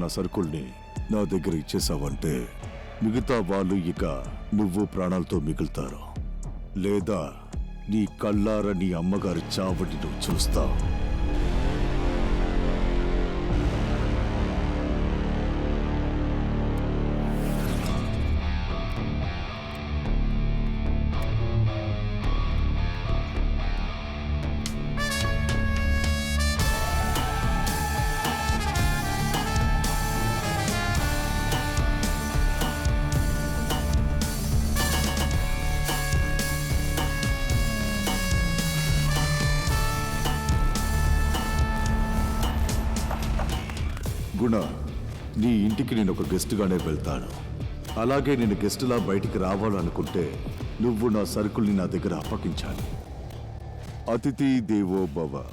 నా సరుకుల్ని నా దగ్గర ఇచ్చేసావంటే మిగతా వాళ్ళు ఇక నువ్వు ప్రాణాలతో మిగులుతారు, లేదా నీ కళ్ళార నీ అమ్మగారి చావడి నువ్వు చూస్తావు. గుణ, నీ ఇంటికి నేను ఒక గెస్ట్గానే వెళ్తాను. అలాగే నేను గెస్ట్లా బయటికి రావాలనుకుంటే నువ్వు నా సరుకుల్ని నా దగ్గర అప్పగించాలి. అతిథి దేవో భవ.